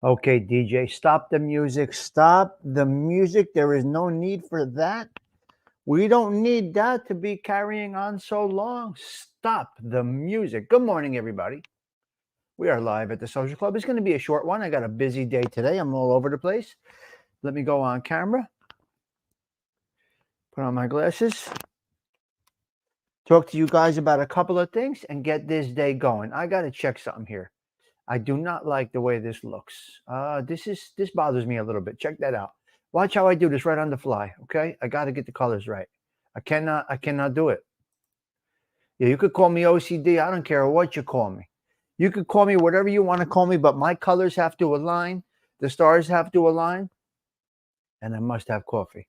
Okay, DJ, stop the music. Stop the music. There is no need for that. We don't need that to be carrying on so long. Stop the music. Good morning, everybody. We are live at the Social Club. It's going to be a short one. I got a busy day today. I'm all over the place. Let me go on camera, put on my glasses, talk to you guys about a couple of things, and get this day going. I got to check something here. I do not like the way this looks. This bothers me a little bit. Check that out. Watch how I do this right on the fly. Okay, I got to get the colors right. I cannot do it. Yeah, you could call me OCD. I don't care what you call me. You could call me whatever you want to call me, but my colors have to align. The stars have to align, and I must have coffee.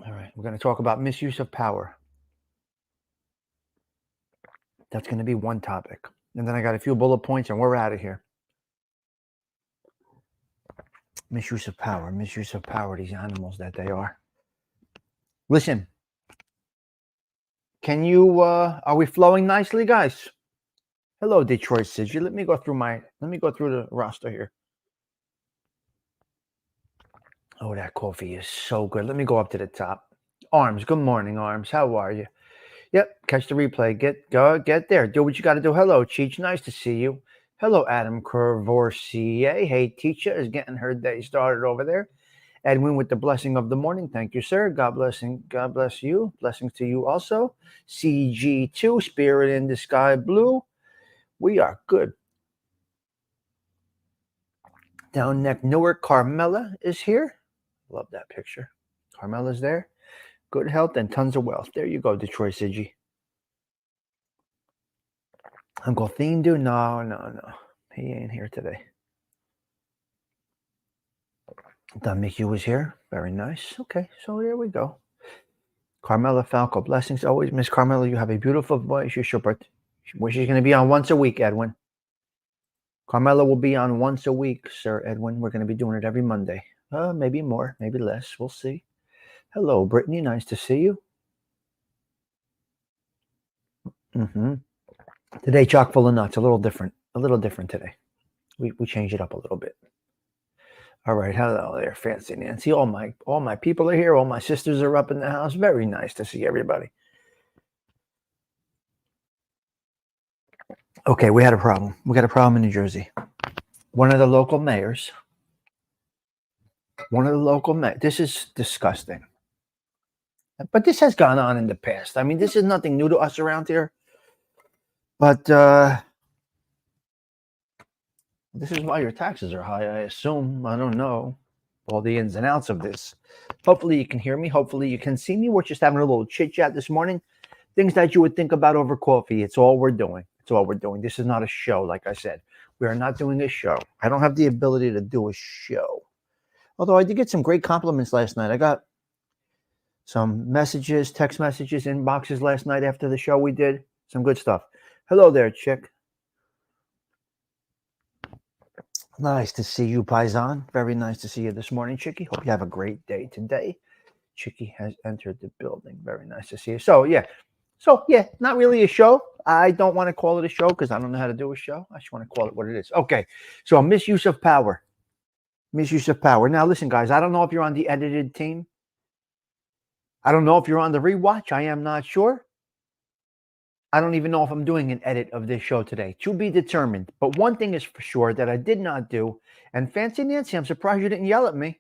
All right, we're going to talk about misuse of power. That's going to be one topic, and then I got a few bullet points, and we're out of here. Misuse of power, these animals that they are. Listen, can you, are we flowing nicely, guys? Hello, Detroit City. Let me go through the roster here. Oh, that coffee is so good. Let me go up to the top. Arms, good morning, Arms. How are you? Yep, catch the replay. Get there. Do what you got to do. Hello, Cheech. Nice to see you. Hello, Adam Kervorcier. Hey, teacher is getting her day started over there. Edwin with the blessing of the morning. Thank you, sir. God bless you. Blessings to you also. CG2, Spirit in the Sky Blue. We are good. Down neck Newark, Carmela is here. Love that picture. Carmela's there. Good health and tons of wealth. There you go, Detroit City. Uncle Thindu? No. He ain't here today. Don Mickey was here. Very nice. Okay, so there we go. Carmela Falco, blessings always. Miss Carmela, you have a beautiful voice. She's going to be on once a week, Edwin. Carmela will be on once a week, Sir Edwin. We're going to be doing it every Monday. Maybe more, maybe less. We'll see. Hello, Brittany. Nice to see you. Today, chock full of nuts. A little different today. We changed it up a little bit. All right, hello there, Fancy Nancy. All my people are here. All my sisters are up in the house. Very nice to see everybody. Okay, we had a problem. We got a problem in New Jersey. One of the local mayors. This is disgusting. But this has gone on in the past. I mean, this is nothing new to us around here. But this is why your taxes are high, I assume. I don't know all the ins and outs of this. Hopefully you can hear me. Hopefully you can see me. We're just having a little chit chat this morning. Things that you would think about over coffee. It's all we're doing. This is not a show, like I said. We are not doing a show. I don't have the ability to do a show. Although I did get some great compliments last night. I got some messages, text messages, inboxes last night after the show we did. Some good stuff. Hello there, chick. Nice to see you, Paisan. Very nice to see you this morning, Chicky. Hope you have a great day today. Chicky has entered the building. Very nice to see you. So, not really a show. I don't want to call it a show because I don't know how to do a show. I just want to call it what it is. Okay, so misuse of power. Now, listen, guys, I don't know if you're on the edited team. I don't know if you're on the rewatch. I am not sure. I don't even know if I'm doing an edit of this show today. To be determined. But one thing is for sure that I did not do. And Fancy Nancy, I'm surprised you didn't yell at me.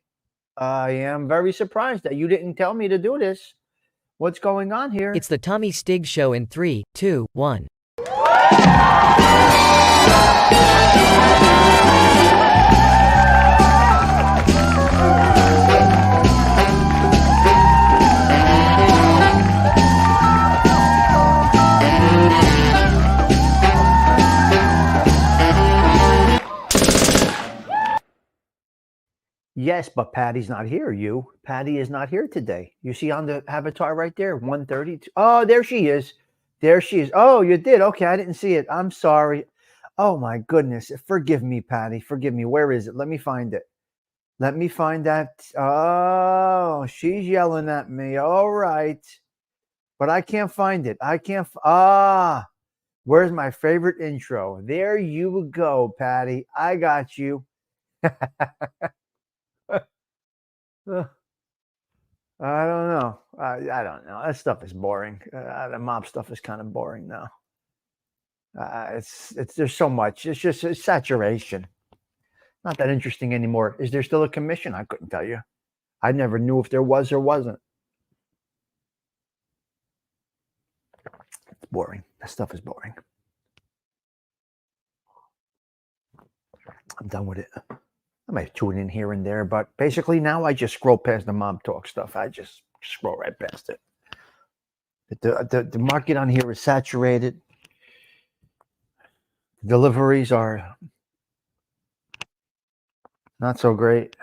I am very surprised that you didn't tell me to do this. What's going on here? It's the Tommy Stigs Show in 3, 2, 1. Yes, but Patty's not here. Patty is not here today. You see on the avatar right there, 132. Oh, there she is. Oh, you did. Okay, I didn't see it. I'm sorry. Oh my goodness. Forgive me, Patty. Forgive me. Where is it? Let me find it. Let me find that. Oh, she's yelling at me. All right. But I can't find it. Where's my favorite intro? There you go, Patty. I got you. I don't know. I don't know. That stuff is boring. The mob stuff is kind of boring now. It's there's so much. It's saturation. Not that interesting anymore. Is there still a commission? I couldn't tell you. I never knew if there was or wasn't. It's boring. That stuff is boring. I'm done with it. I might tune in here and there, but basically now I just scroll past the mob talk stuff. I just scroll right past it. The market on here is saturated. Deliveries are not so great.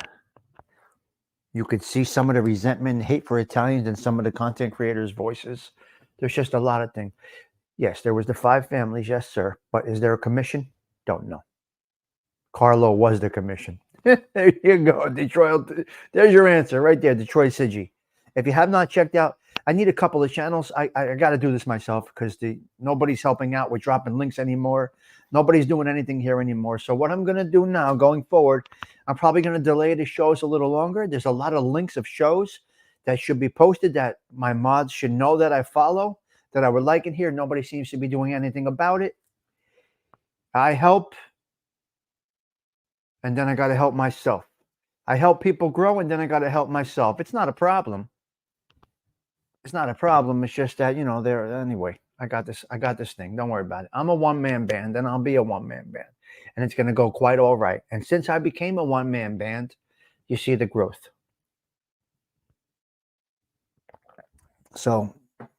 You could see some of the resentment, hate for Italians in some of the content creators' voices. There's just a lot of things. Yes, there was the 5 families, yes, sir. But is there a commission? Don't know. Carlo was the commission. There you go, Detroit. There's your answer right there, Detroit Sigi. If you have not checked out, I need a couple of channels. I got to do this myself because nobody's helping out with dropping links anymore. Nobody's doing anything here anymore. So what I'm going to do now going forward, I'm probably going to delay the shows a little longer. There's a lot of links of shows that should be posted that my mods should know that I follow, that I would like in here. Nobody seems to be doing anything about it. I help, and then I got to help myself. I help people grow, and then I got to help myself. It's not a problem. It's not a problem. It's just that, anyway, I got this thing. Don't worry about it. I'm a one-man band, and I'll be a one-man band. And it's going to go quite all right. And since I became a one-man band, you see the growth. So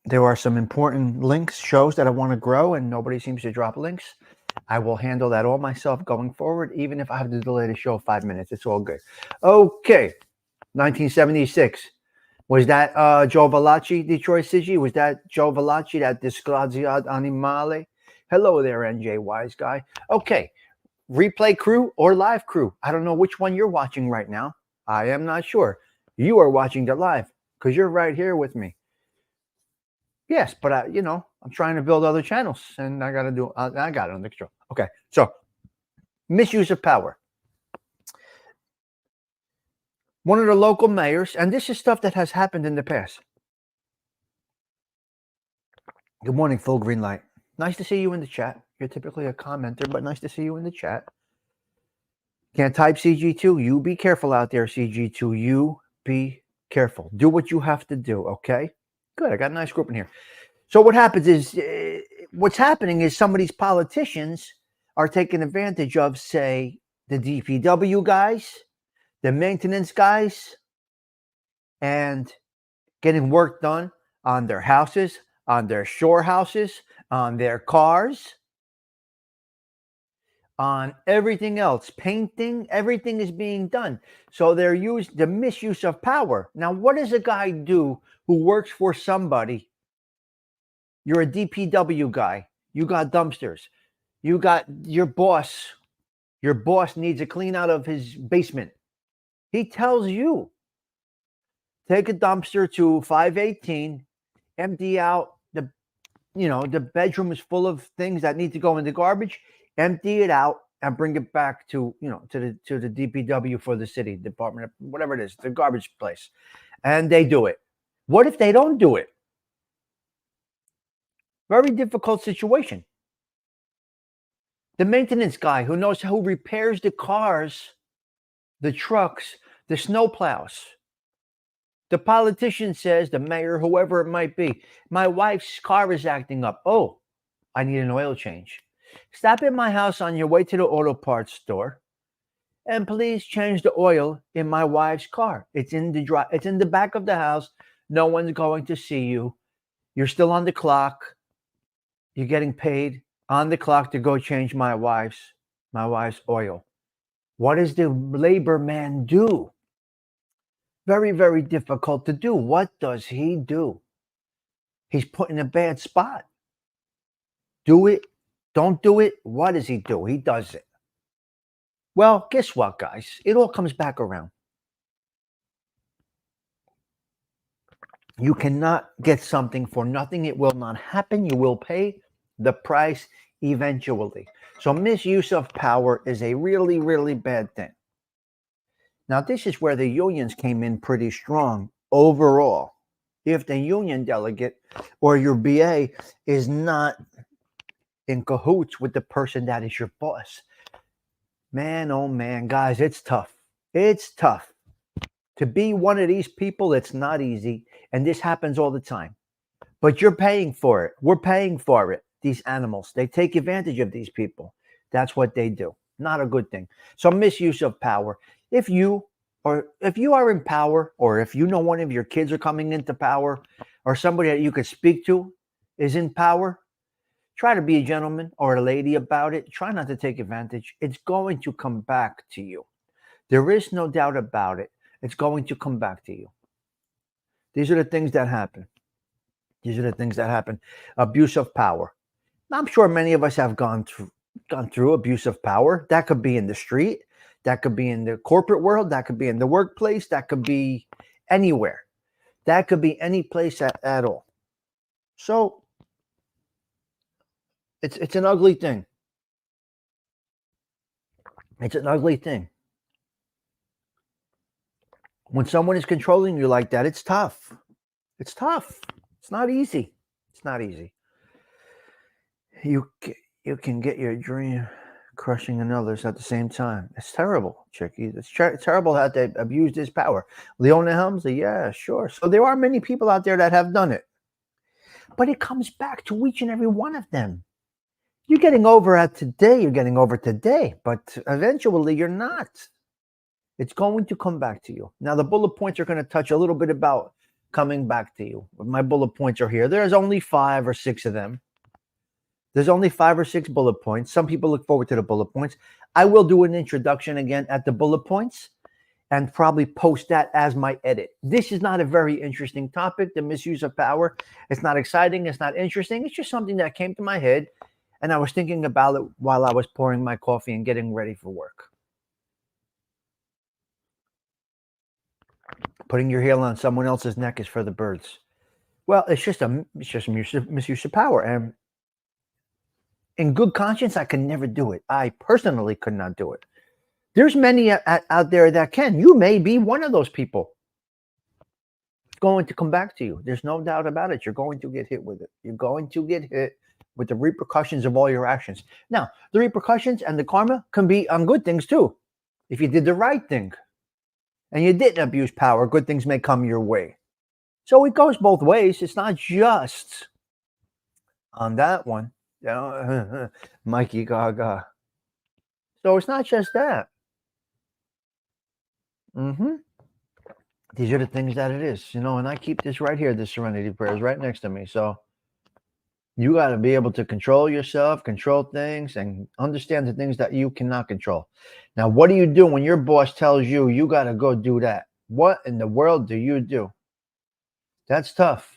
there are some important links, shows that I want to grow, and nobody seems to drop links. I will handle that all myself going forward, even if I have to delay the show 5 minutes. It's all good. Okay, 1976. Was that Joe Valachi, Detroit Sigi? Was that Joe Valachi, that disgraziato animale? Hello there, NJ Wise Guy. Okay, replay crew or live crew? I don't know which one you're watching right now. I am not sure. You are watching the live because you're right here with me. Yes, but I'm trying to build other channels, and I got to I got it under control. Okay, so misuse of power. One of the local mayors, and this is stuff that has happened in the past. Good morning, full green light. Nice to see you in the chat. You're typically a commenter, but nice to see you in the chat. Can't type CG2. You be careful out there, CG2. You be careful. Do what you have to do, okay? Good. I got a nice group in here. So what happens is, what's happening is some of these politicians are taking advantage of, say, the DPW guys, the maintenance guys, and getting work done on their houses, on their shore houses, on their cars, on everything else, painting, everything is being done. So they're the misuse of power. Now, what does a guy do who works for somebody? You're a DPW guy. You got dumpsters. You got your boss. Your boss needs a clean out of his basement. He tells you, take a dumpster to 518, empty out the bedroom is full of things that need to go in the garbage, empty it out and bring it back to the DPW for the city department, whatever it is, the garbage place. And they do it. What if they don't do it? Very difficult situation. The maintenance guy who repairs the cars, the trucks, the snowplows. The politician says, the mayor, whoever it might be, my wife's car is acting up. Oh, I need an oil change. Stop at my house on your way to the auto parts store and please change the oil in my wife's car. It's in the back of the house. No one's going to see you. You're still on the clock. You're getting paid on the clock to go change my wife's oil. What does the labor man do? Very, very difficult to do. What does he do? He's put in a bad spot. Do it. Don't do it. What does he do? He does it. Well, guess what, guys? It all comes back around. You cannot get something for nothing. It will not happen. You will pay the price eventually. So misuse of power is a really, really bad thing. Now, this is where the unions came in pretty strong overall. If the union delegate or your BA is not in cahoots with the person that is your boss, man, oh man, guys, it's tough. It's tough. To be one of these people, it's not easy. And this happens all the time. But you're paying for it. We're paying for it. These animals, they take advantage of these people. That's what they do. Not a good thing. So misuse of power. If you are in power, or if you know one of your kids are coming into power, or somebody that you could speak to is in power, try to be a gentleman or a lady about it. Try not to take advantage. It's going to come back to you. There is no doubt about it. It's going to come back to you. These are the things that happen. These are the things that happen. Abuse of power. I'm sure many of us have gone through abuse of power. That could be in the street. That could be in the corporate world. That could be in the workplace. That could be anywhere. That could be any place at all. So it's an ugly thing. It's an ugly thing. When someone is controlling you like that, it's tough. It's tough. It's not easy. It's not easy. You can get your dream crushing another's at the same time. It's terrible, Chicky. It's terrible how they abuse this power. Leona Helmsley, yeah, sure. So there are many people out there that have done it. But it comes back to each and every one of them. You're getting over today, but eventually you're not. It's going to come back to you. Now, the bullet points are going to touch a little bit about coming back to you. My bullet points are here. There's only 5 or 6 of them. There's only 5 or 6 bullet points. Some people look forward to the bullet points. I will do an introduction again at the bullet points and probably post that as my edit. This is not a very interesting topic, the misuse of power. It's not exciting. It's not interesting. It's just something that came to my head, and I was thinking about it while I was pouring my coffee and getting ready for work. Putting your heel on someone else's neck is for the birds. Well, it's just misuse of power. And in good conscience, I could never do it. I personally could not do it. There's many out there that can. You may be one of those people. It's going to come back to you. There's no doubt about it. You're going to get hit with it. You're going to get hit with the repercussions of all your actions. Now, the repercussions and the karma can be on good things too. If you did the right thing and you didn't abuse power, good things may come your way. So it goes both ways. It's not just on that one. Mikey Gaga. So it's not just that. These are the things that it is, and I keep this right here, the Serenity Prayers right next to me. So you got to be able to control yourself, control things, and understand the things that you cannot control. Now, what do you do when your boss tells you you got to go do that? What in the world do you do? That's tough.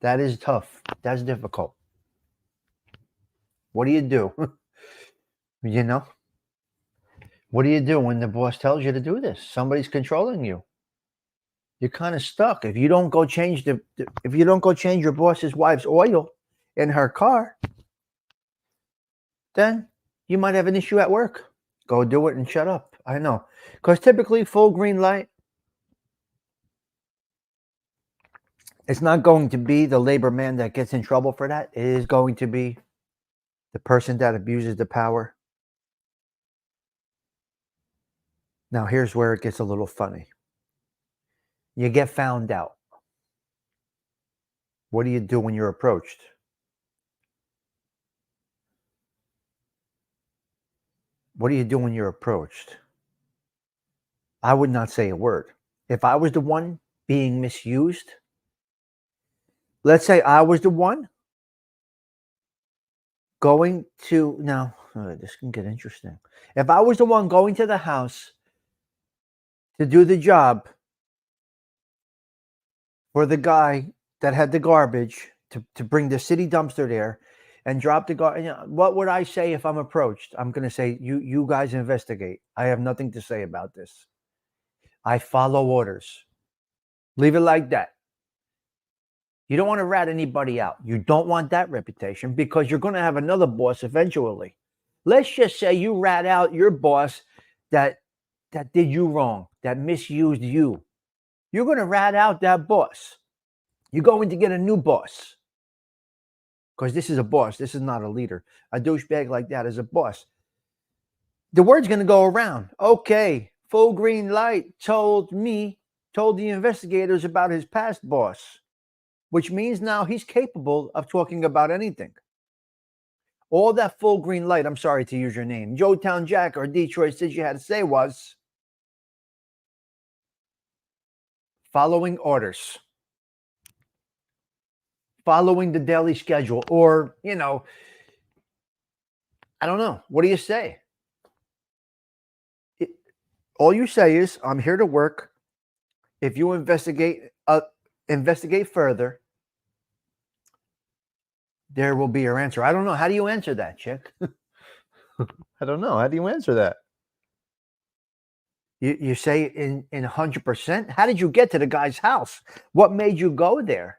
That is tough. That's difficult. What do you do? What do you do when the boss tells you to do this? Somebody's controlling you. You're kind of stuck. If you don't go change your boss's wife's oil in her car, then you might have an issue at work. Go do it and shut up. I know. Because typically full green light, it's not going to be the labor man that gets in trouble for that. It is going to be the person that abuses the power. Now, here's where it gets a little funny. You get found out. What do you do when you're approached? What do you do when you're approached? I would not say a word. If I was the one being misused, let's say I was the one going to, now, this can get interesting. If I was the one going to the house to do the job for the guy that had the garbage to bring the city dumpster there and drop the garbage, what would I say if I'm approached? I'm going to say, you guys investigate. I have nothing to say about this. I follow orders. Leave it like that. You don't want to rat anybody out. You don't want that reputation because you're going to have another boss eventually. Let's just say you rat out your boss that did you wrong, that misused you. You're going to rat out that boss. You're going to get a new boss because this is a boss. This is not a leader. A douchebag like that is a boss. The word's going to go around. Okay, full green light told the investigators about his past boss, which means now he's capable of talking about anything. All that full green light, I'm sorry to use your name, Joetown Jack or Detroit City you had to say was following orders, following the daily schedule, or, I don't know. What do you say? All you say is, I'm here to work. If you investigate further, there will be your answer. I don't know. How do you answer that, chick? I don't know. How do you answer that? You say in 100%? How did you get to the guy's house? What made you go there?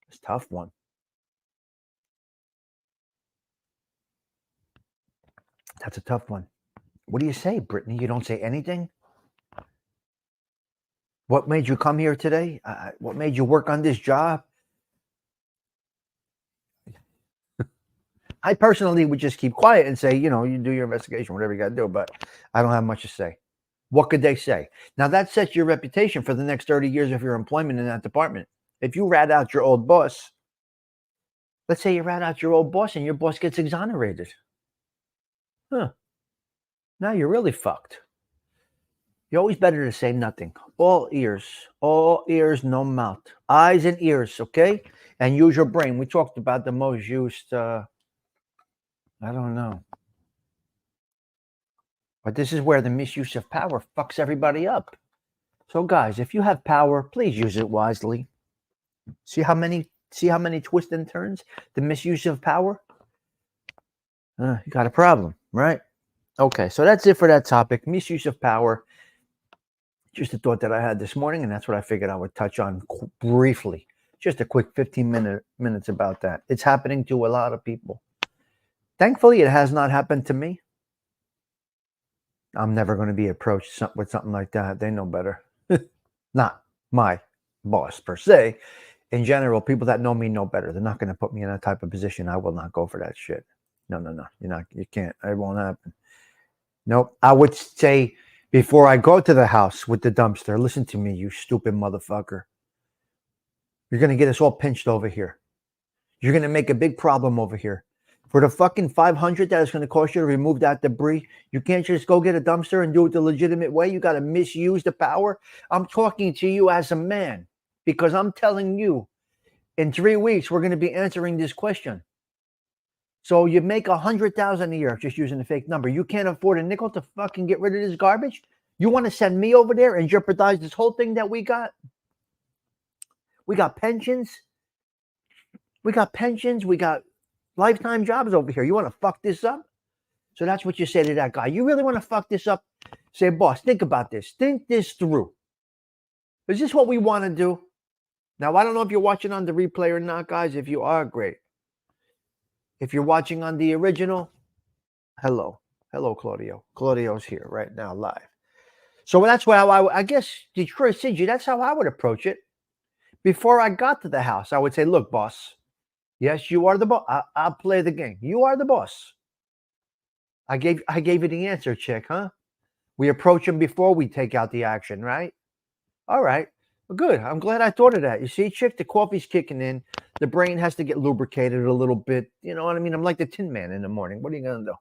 It's a tough one. That's a tough one. What do you say, Brittany? You don't say anything? What made you come here today? What made you work on this job? I personally would just keep quiet and say, you do your investigation, whatever you got to do, but I don't have much to say. What could they say? Now, that sets your reputation for the next 30 years of your employment in that department. If you rat out your old boss, let's say you rat out your old boss and your boss gets exonerated. Now you're really fucked. You're always better to say nothing. All ears, no mouth. Eyes and ears, okay? And use your brain. We talked about the most used, I don't know. But this is where the misuse of power fucks everybody up. So guys, if you have power, please use it wisely. See how many twists and turns? The misuse of power? You got a problem, right? Okay, so that's it for that topic. Misuse of power. Just a thought that I had this morning, and that's what I figured I would touch on briefly. Just a quick 15 minutes about that. It's happening to a lot of people. Thankfully, it has not happened to me. I'm never going to be approached with something like that. They know better. Not my boss per se. In general, people that know me know better. They're not going to put me in that type of position. I will not go for that shit. No. You can't. It won't happen. Nope. I would say before I go to the house with the dumpster, listen to me, you stupid motherfucker. You're going to get us all pinched over here. You're going to make a big problem over here. For the fucking $500 that it's going to cost you to remove that debris, you can't just go get a dumpster and do it the legitimate way. You got to misuse the power. I'm talking to you as a man because I'm telling you, in 3 weeks, we're going to be answering this question. So you make $100,000 a year just using a fake number. You can't afford a nickel to fucking get rid of this garbage? You want to send me over there and jeopardize this whole thing that we got? We got pensions. We got lifetime jobs over here. You want to fuck this up? So that's what you say to that guy. You really want to fuck this up? Say, boss, think about this. Think this through. Is this what we want to do? Now, I don't know if you're watching on the replay or not, guys. If you are, great. If you're watching on the original, hello. Hello, Claudio. Claudio's here right now, live. So that's why I guess, Detroit City, that's how I would approach it. Before I got to the house, I would say, look, boss. Yes, you are the boss. I'll play the game. You are the boss. I gave you the answer, chick, huh? We approach him before we take out the action, right? All right. Well, good. I'm glad I thought of that. You see, chick, the coffee's kicking in. The brain has to get lubricated a little bit. You know what I mean? I'm like the Tin Man in the morning. What are you going to do?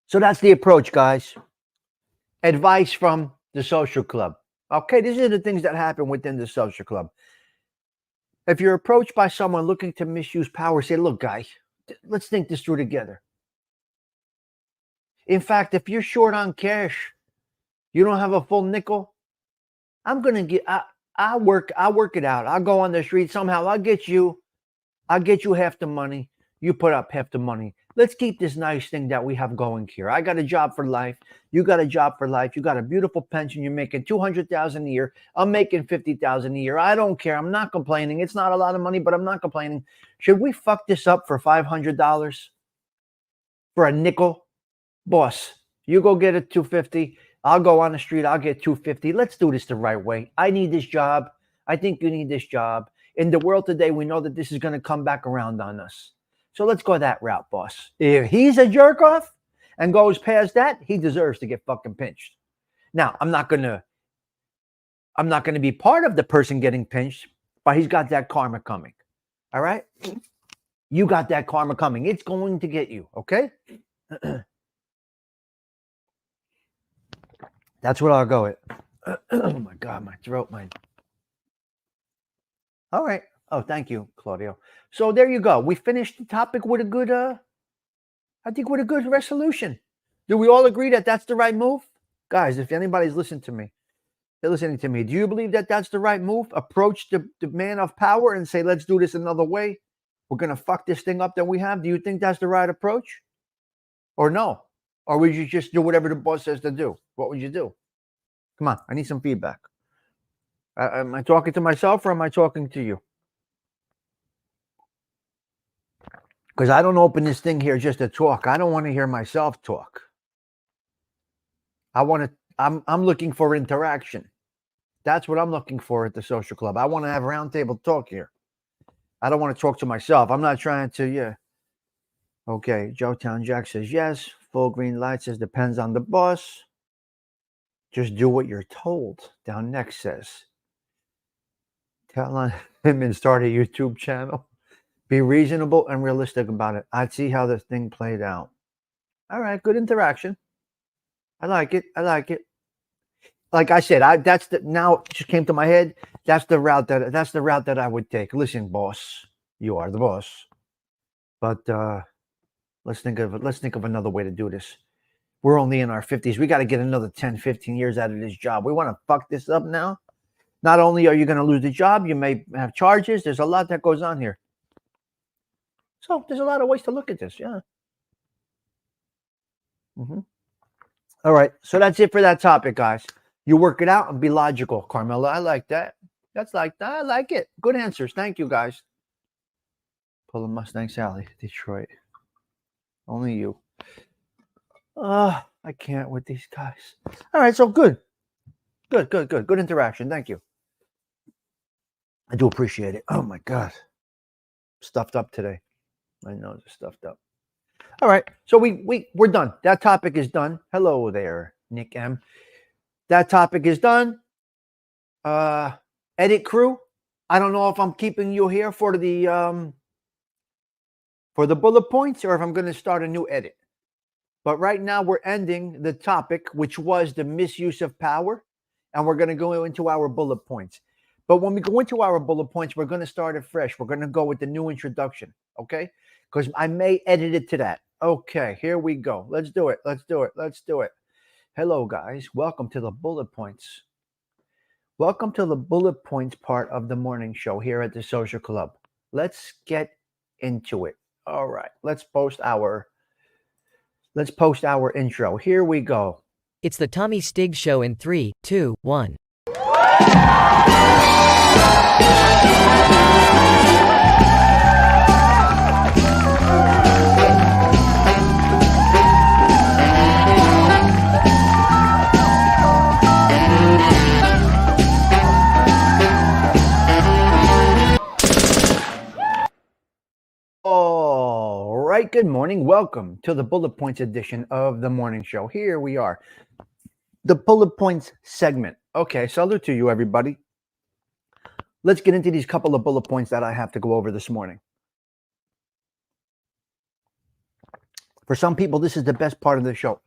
So that's the approach, guys. Advice from the social club. Okay, these are the things that happen within the social club. If you're approached by someone looking to misuse power, say, look, guys, let's think this through together. In fact, if you're short on cash, you don't have a full nickel, I'm going to get, I'll work it out. I'll go on the street somehow. I'll get you half the money. You put up half the money. let's keep this nice thing that we have going here. I got a job for life. You got a job for life. You got a beautiful pension. You're making $200,000 a year. I'm making $50,000 a year. I don't care. I'm not complaining. It's not a lot of money, but I'm not complaining. Should we fuck this up for $500? For a nickel? Boss, you go get a 250. I'll go on the street. I'll get 250. Let's do this the right way. I need this job. I think you need this job. In the world today, we know that this is going to come back around on us. So let's go that route, boss. If he's a jerk off and goes past that, he deserves to get fucking pinched. Now, I'm not gonna be part of the person getting pinched, but he's got that karma coming. All right? You got that karma coming. It's going to get you, okay? That's what I'll go with. Oh my God, my throat, All right. Oh, thank you, Claudio. So there you go. We finished the topic with a good, I think with a good resolution. Do we all agree that that's the right move? Guys, if anybody's listening to me, they're listening to me. Do you believe that that's the right move? Approach the man of power and say, let's do this another way. We're going to fuck this thing up that we have. Do you think that's the right approach? Or no? Or would you just do whatever the boss says to do? What would you do? Come on, I need some feedback. Am I talking to myself or am I talking to you? Because I don't open this thing here just to talk. I don't want to hear myself talk. I'm looking for interaction. That's what I'm looking for at the social club. I want to have roundtable talk here. I don't want to talk to myself. I'm not trying to, yeah. Okay, Joetown Jack says yes. Full green light says depends on the boss. Just do what you're told. Down next says, tell on him and start a YouTube channel. Be reasonable and realistic about it. I'd see how this thing played out. All right, good interaction. I like it. Like I said, now it just came to my head. That's the route that I would take. Listen, boss, you are the boss. But let's think of another way to do this. We're only in our 50s. We got to get another 10, 15 years out of this job. We want to fuck this up now. Not only are you going to lose the job, you may have charges. There's a lot that goes on here. So there's a lot of ways to look at this. Yeah. All right. So that's it for that topic, guys. You work it out and be logical, Carmela. I like that. I like it. Good answers. Thank you, guys. Pull a Mustang Sally, Detroit. Only you. I can't with these guys. All right, so good. Good interaction. Thank you. I do appreciate it. Oh my God. Stuffed up today. My nose is stuffed up. All right, so we're done. That topic is done. Hello there, Nick M. That topic is done. Edit crew. I don't know if I'm keeping you here for the bullet points or if I'm going to start a new edit. But right now we're ending the topic, which was the misuse of power, and we're going to go into our bullet points. But when we go into our bullet points, we're going to start it fresh. We're going to go with the new introduction, okay? Because I may edit it to that. Okay, here we go. Let's do it. Hello, guys. Welcome to the bullet points. Welcome to the bullet points part of the morning show here at the Social Club. Let's get into it. All right, let's post our intro. Here we go. It's the Tommy Stigs Show in 3, 2, 1. All right, good morning. Welcome to the bullet points edition of the morning show. Here we are. The bullet points segment. Okay, salute to you, everybody. Let's get into these couple of bullet points that I have to go over this morning. For some people, this is the best part of the show.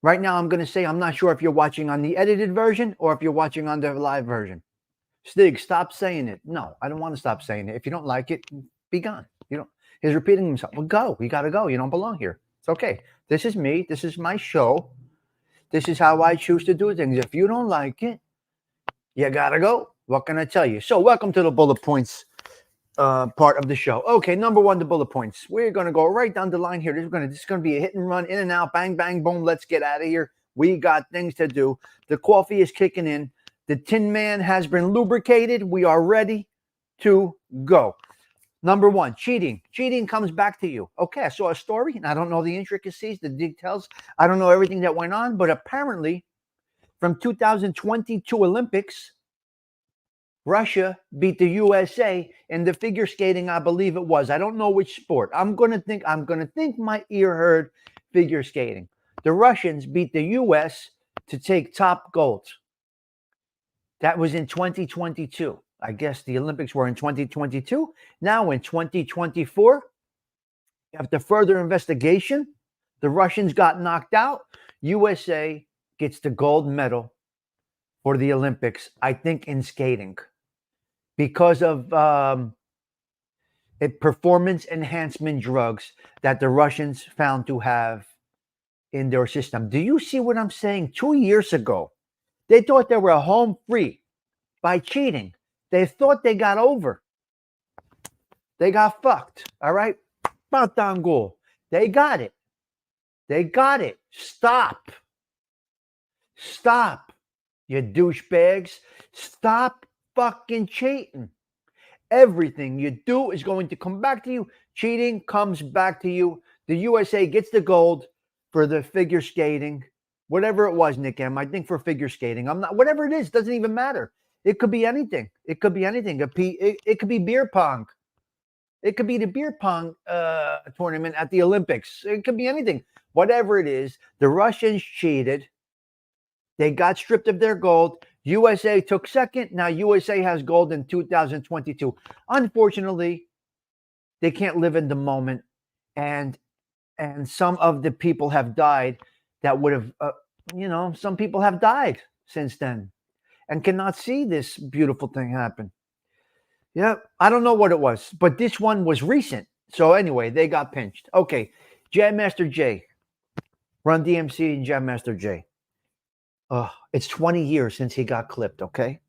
Right now, I'm going to say I'm not sure if you're watching on the edited version or if you're watching on the live version. Stig, stop saying it. No, I don't want to stop saying it. If you don't like it, be gone. He's repeating himself. Well, go. You got to go. You don't belong here. It's okay. This is me. This is my show. This is how I choose to do things. If you don't like it, you got to go. What can I tell you? So welcome to the bullet points part of the show. Okay, number one, the bullet points. We're going to go right down the line here. This is going to be a hit and run, in and out, bang, bang, boom. Let's get out of here. We got things to do. The coffee is kicking in. The Tin Man has been lubricated. We are ready to go. Number one, cheating. Cheating comes back to you. Okay, I saw a story, and I don't know the intricacies, the details. I don't know everything that went on, but apparently from 2022 Olympics, Russia beat the USA in the figure skating, I believe it was. I don't know which sport. I'm gonna think my ear heard figure skating. The Russians beat the US to take top gold. That was in 2022. I guess the Olympics were in 2022. Now in 2024, after further investigation, the Russians got knocked out. USA gets the gold medal for the Olympics, I think, in skating, because of performance enhancement drugs that the Russians found to have in their system. Do you see what I'm saying? 2 years ago, they thought they were home free by cheating. They thought they got over. They got fucked. All right? Batangul. They got it. They got it. Stop. Stop, you douchebags. Stop fucking cheating. Everything you do is going to come back to you. Cheating comes back to you. The USA gets the gold for the figure skating. Whatever it was, Nick M. I think for figure skating. Whatever it is, doesn't even matter. It could be anything. It could be anything. It could be beer pong. It could be the beer pong tournament at the Olympics. It could be anything. Whatever it is, the Russians cheated. They got stripped of their gold. USA took second. Now USA has gold in 2022. Unfortunately, they can't live in the moment. And some of the people have died that would have, some people have died since then and cannot see this beautiful thing happen. Yeah, I don't know what it was, but this one was recent. So anyway, they got pinched. Okay, Jam Master Jay, Run DMC and Jam Master Jay. It's 20 years since he got clipped, okay?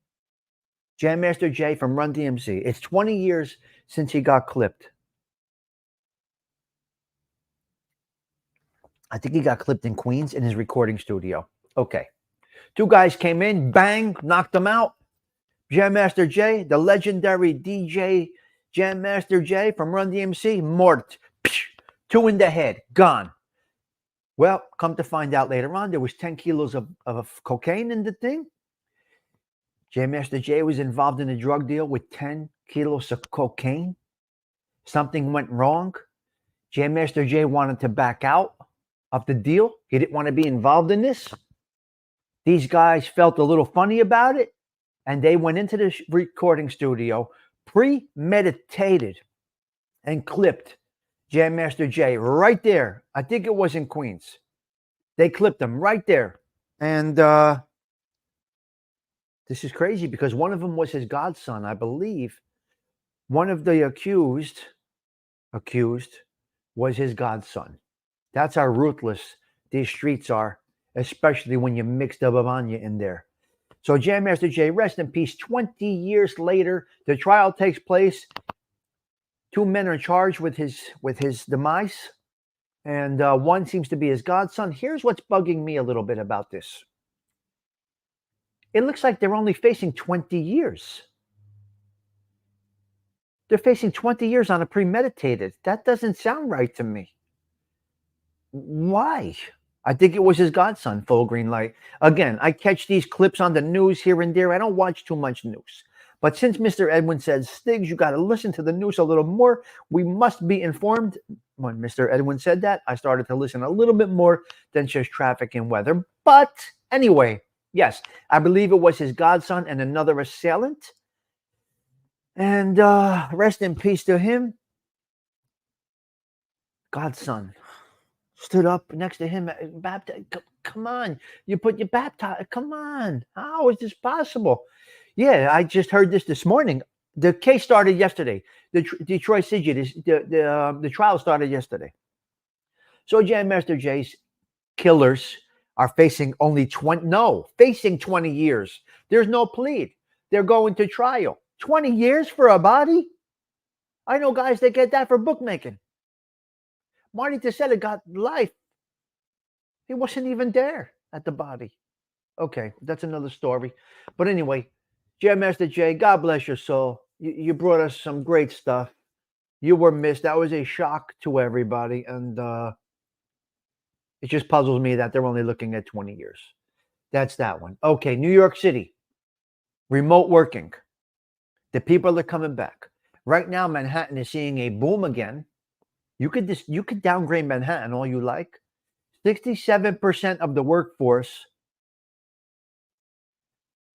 Jam Master Jay from Run DMC. It's 20 years since he got clipped. I think he got clipped in Queens in his recording studio. Okay. Two guys came in, bang, knocked him out. Jam Master Jay, the legendary DJ Jam Master Jay from Run DMC, mort. Two in the head, gone. Well, come to find out later on, there was 10 kilos of cocaine in the thing. Jam Master Jay was involved in a drug deal with 10 kilos of cocaine. Something went wrong. Jam Master Jay wanted to back out of the deal. He didn't want to be involved in this. These guys felt a little funny about it, and they went into the recording studio, premeditated, and clipped Jam Master Jay right there. I think it was in Queens. They clipped him right there. And this is crazy because one of them was his godson, I believe. One of the accused was his godson. That's how ruthless these streets are, especially when you mix the Babanya in there. So Jam Master Jay, rest in peace. 20 years later, the trial takes place. Two men are charged with his demise, and one seems to be his godson. Here's what's bugging me a little bit about this. It looks like they're only facing 20 years. They're facing 20 years on a premeditated. That doesn't sound right to me. Why? I think it was his godson, full green light. Again, I catch these clips on the news here and there. I don't watch too much news. But since Mr. Edwin says, Stigs, you got to listen to the news a little more. We must be informed. When Mr. Edwin said that, I started to listen a little bit more than just traffic and weather. But anyway, yes, I believe it was his godson and another assailant. And rest in peace to him. Godson stood up next to him. Come on, you put your baptized. Come on, how is this possible? Yeah, I just heard this morning. The case started yesterday. The Detroit City, the trial started yesterday. So Jam Master Jay's killers are facing facing 20 years. There's no plea. They're going to trial. 20 years for a body? I know guys that get that for bookmaking. Marty Tisella got life. He wasn't even there at the body. Okay, that's another story. But anyway, Jam Master Jay, God bless your soul. You brought us some great stuff. You were missed. That was a shock to everybody. And it just puzzles me that they're only looking at 20 years. That's that one. Okay, New York City, remote working. The people are coming back. Right now, Manhattan is seeing a boom again. You could downgrade Manhattan all you like. 67% of the workforce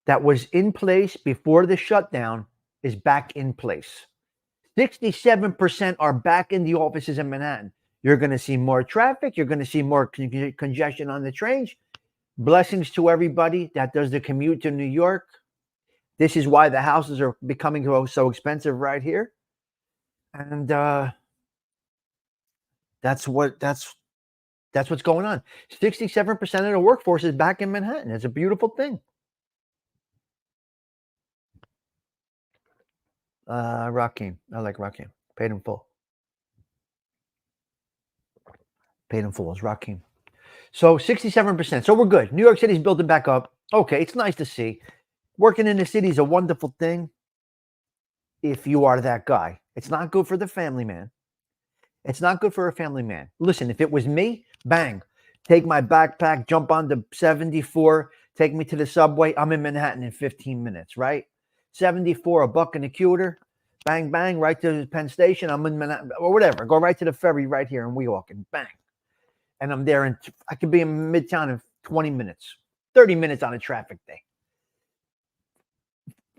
that was in place before the shutdown is back in place. 67% are back in the offices in Manhattan. You're going to see more traffic. You're going to see more congestion on the trains. Blessings to everybody that does the commute to New York. This is why the houses are becoming so expensive right here. And that's what's going on. 67% of the workforce is back in Manhattan. It's a beautiful thing. Rakim. I like Rakim. Paid in full. Paid in full is Rakim. So 67%. So we're good. New York City's building back up. Okay, it's nice to see. Working in the city is a wonderful thing if you are that guy. It's not good for the family man. It's not good for a family man. Listen, if it was me, bang, take my backpack, jump on the 74, take me to the subway. I'm in Manhattan in 15 minutes, right? 74, a buck and a cuter, bang, bang, right to the Penn Station. I'm in Manhattan, or whatever. Go right to the ferry right here in Weehawken, bang. And I'm there, and I could be in Midtown in 20 minutes, 30 minutes on a traffic day.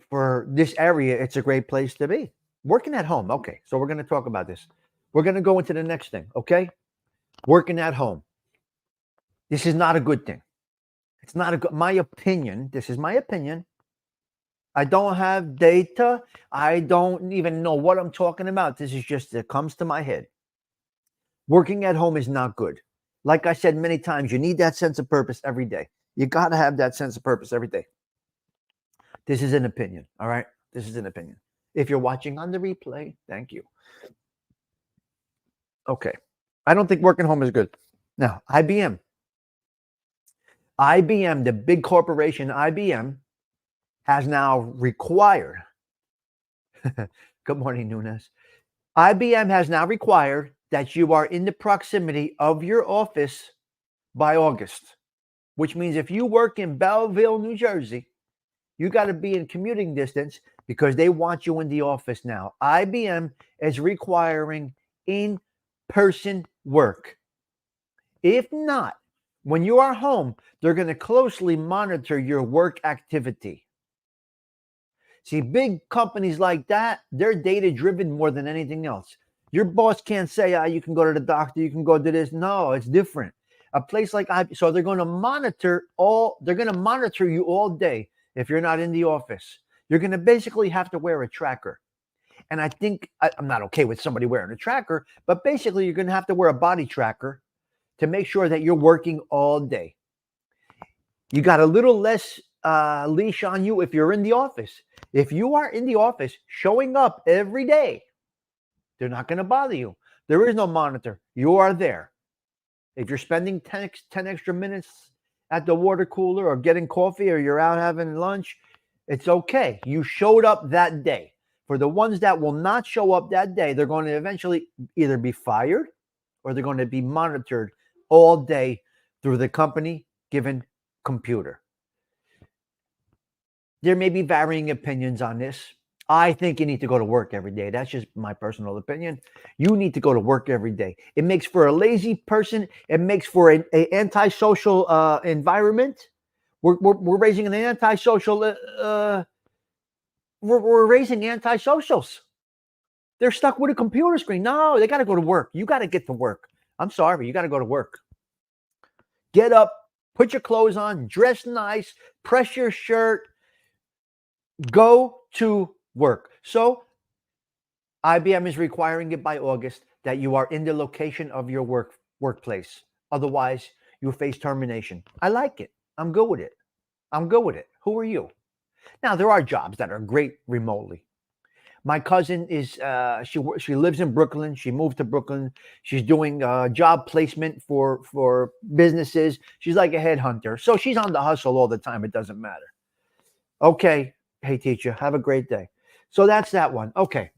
For this area, it's a great place to be. Working at home. Okay, so we're going to talk about this. We're going to go into the next thing, okay? Working at home. This is not a good thing. It's not a good, my opinion. This is my opinion. I don't have data. I don't even know what I'm talking about. This is just, it comes to my head. Working at home is not good. Like I said many times, you need that sense of purpose every day. You got to have that sense of purpose every day. This is an opinion, all right? This is an opinion. If you're watching on the replay, thank you. Okay. I don't think working home is good. Now, IBM, the big corporation IBM, has now required, good morning, Nunes. IBM has now required that you are in the proximity of your office by August, which means if you work in Belleville, New Jersey, you got to be in commuting distance because they want you in the office now. IBM is requiring in-person work. If not, when you are home, they're going to closely monitor your work activity. See, big companies like that, they're data-driven more than anything else. Your boss can't say, you can go to the doctor, you can go do this. No, it's different. A place like IBM, so they're going to monitor you all day if you're not in the office. You're going to basically have to wear a tracker. And I think, I'm not okay with somebody wearing a tracker, but basically you're going to have to wear a body tracker to make sure that you're working all day. You got a little less leash on you if you're in the office. If you are in the office showing up every day, they're not going to bother you. There is no monitor. You are there. If you're spending 10 extra minutes at the water cooler or getting coffee or you're out having lunch, it's okay. You showed up that day. For the ones that will not show up that day, they're going to eventually either be fired or they're going to be monitored all day through the company given computer. There may be varying opinions on this. I think you need to go to work every day. That's just my personal opinion. You need to go to work every day. It makes for a lazy person. It makes for an antisocial environment. We're raising an antisocial. We're raising antisocials. They're stuck with a computer screen. No, they got to go to work. You got to get to work. I'm sorry, you got to go to work. Get up, put your clothes on, dress nice, press your shirt, go to work. So IBM is requiring it by August that you are in the location of your workplace. Otherwise, you face termination. I like it. I'm good with it. Who are you? Now, there are jobs that are great remotely. My cousin is she lives in Brooklyn. She moved to Brooklyn. She's doing job placement for businesses. She's like a headhunter, so she's on the hustle all the time. It doesn't matter. Okay, hey teacher, have a great day. So that's that one. Okay,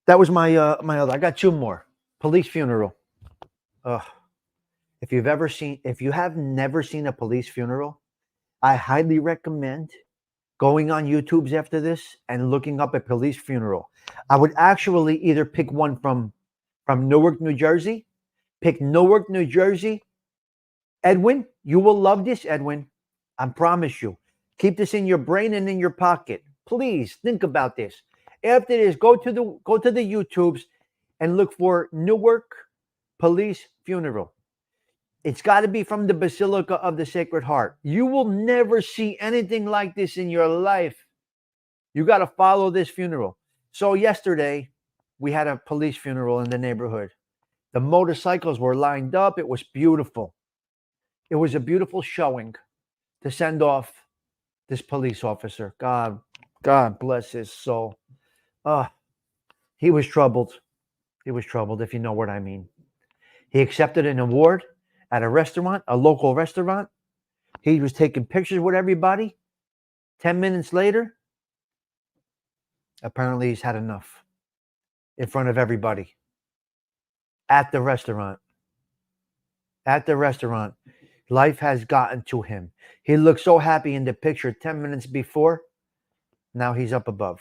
that was my other. I got two more. Police funeral. Ugh. If you have never seen a police funeral, I highly recommend going on YouTube's after this and looking up a police funeral. I would actually either pick one from Newark, New Jersey. Pick Newark, New Jersey. Edwin, you will love this, Edwin. I promise you. Keep this in your brain and in your pocket. Please think about this. After this, go to the YouTubes and look for Newark Police Funeral. It's got to be from the Basilica of the Sacred Heart. You will never see anything like this in your life. You got to follow this funeral. So yesterday, we had a police funeral in the neighborhood. The motorcycles were lined up. It was beautiful. It was a beautiful showing to send off this police officer. God bless his soul. He was troubled. He was troubled, if you know what I mean. He accepted an award at a restaurant, a local restaurant. He was taking pictures with everybody. 10 minutes later, apparently he's had enough in front of everybody at the restaurant. At the restaurant. Life has gotten to him. He looked so happy in the picture 10 minutes before. Now he's up above.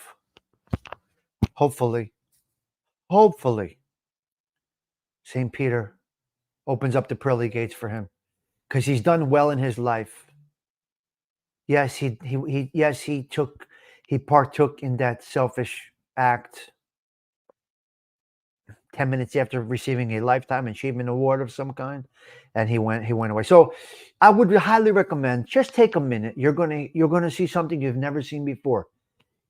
Hopefully, St. Peter opens up the pearly gates for him because he's done well in his life. Yes, he partook in that selfish act 10 minutes after receiving a lifetime achievement award of some kind, and he went away. So I would highly recommend just take a minute. You're gonna see something you've never seen before.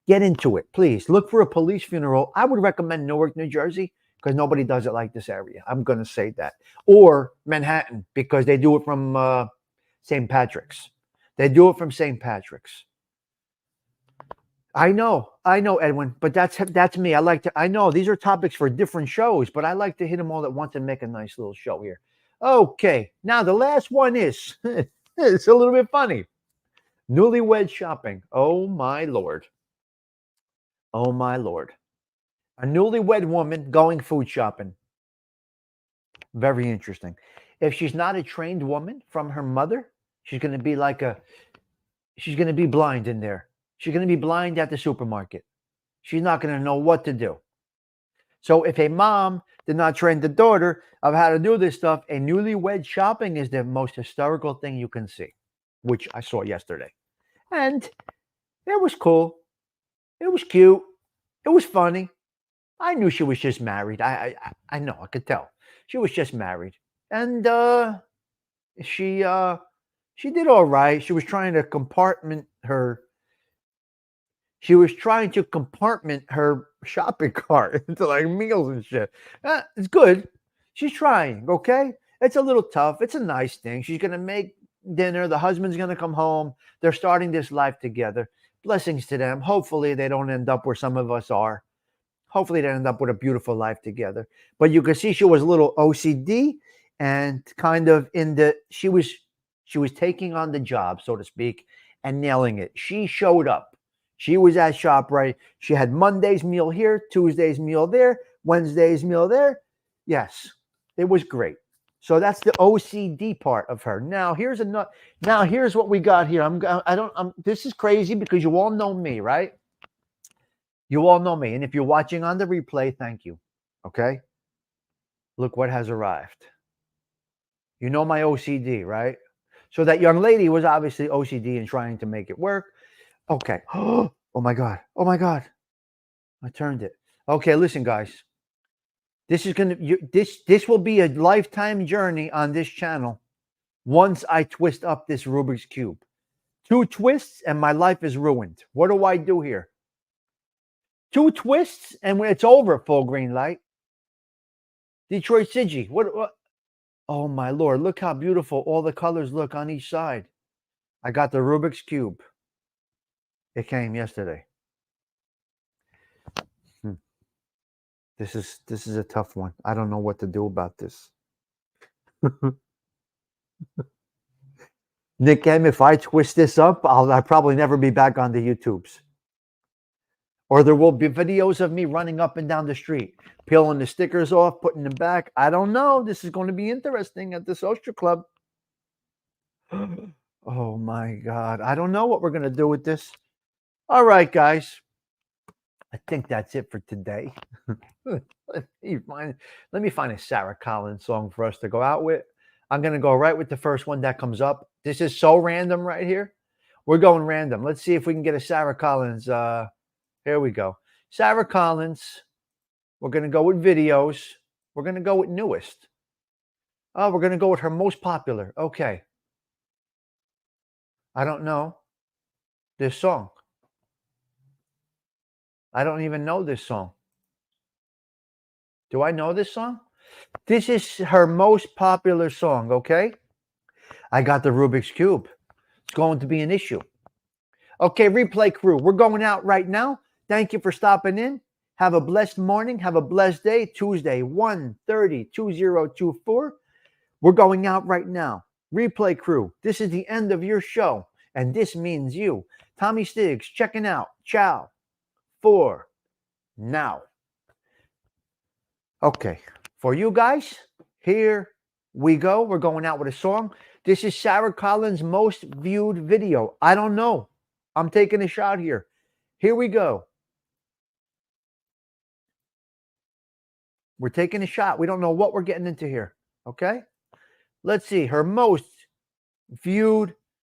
Get into it, please. Look for a police funeral. I would recommend Newark, New Jersey, because nobody does it like this area. I'm going to say that. Or Manhattan, because they do it from St. Patrick's. They do it from St. Patrick's. I know, Edwin, but that's me. I know these are topics for different shows, but I like to hit them all at once and make a nice little show here. Okay, now the last one is, it's a little bit funny. Newlywed shopping. Oh, my Lord. Oh, my Lord. A newlywed woman going food shopping. Very interesting. If she's not a trained woman from her mother, she's going to be she's going to be blind in there. She's going to be blind at the supermarket. She's not going to know what to do. So if a mom did not train the daughter of how to do this stuff, a newlywed shopping is the most hysterical thing you can see, which I saw yesterday. And it was cool. It was cute. It was funny. I knew she was just married. I know. I could tell. She was just married. And she did all right. She was trying to compartment her shopping cart into like meals and shit. It's good. She's trying, okay? It's a little tough. It's a nice thing. She's going to make dinner. The husband's going to come home. They're starting this life together. Blessings to them. Hopefully they don't end up where some of us are. Hopefully they end up with a beautiful life together. But you can see she was a little OCD and kind of she was taking on the job, so to speak, and nailing it. She showed up. She was at ShopRite. She had Monday's meal here, Tuesday's meal there, Wednesday's meal there. Yes, it was great. So that's the OCD part of her. Now here's what we got here. This is crazy because you all know me, right? You all know me. And if you're watching on the replay, thank you. Okay? Look what has arrived. You know my OCD, right? So that young lady was obviously OCD and trying to make it work. Okay. Oh my God. Oh my God. I turned it. Okay, listen, guys. This will be a lifetime journey on this channel once I twist up this Rubik's Cube. 2 twists and my life is ruined. What do I do here? 2 twists and when it's over, full green light. Detroit Siggy. What? Oh my Lord. Look how beautiful all the colors look on each side. I got the Rubik's Cube. It came yesterday. This is a tough one. I don't know what to do about this. Nick M, if I twist this up, I'll probably never be back on the YouTubes. Or there will be videos of me running up and down the street, peeling the stickers off, putting them back. I don't know. This is going to be interesting at the social club. Oh my God. I don't know what we're going to do with this. All right, guys. I think that's it for today. Let me find a Sarah Collins song for us to go out with. I'm going to go right with the first one that comes up. This is so random right here. We're going random. Let's see if we can get a Sarah Collins. Here we go. Sarah Collins. We're going to go with videos. We're going to go with newest. Oh, we're going to go with her most popular. Okay. I don't know this song. I don't even know this song. Do I know this song? This is her most popular song, okay? I got the Rubik's Cube. It's going to be an issue. Okay, replay crew, we're going out right now. Thank you for stopping in. Have a blessed morning. Have a blessed day. Tuesday, 1/30/2024. We're going out right now. Replay crew, this is the end of your show, and this means you. Tommy Stigs checking out. Ciao for now. Okay, for you guys, here we go. We're going out with a song. This is Sarah Collins' most viewed video. I don't know. I'm taking a shot here. Here we go. We're taking a shot. We don't know what we're getting into here. Okay? Let's see. Her most viewed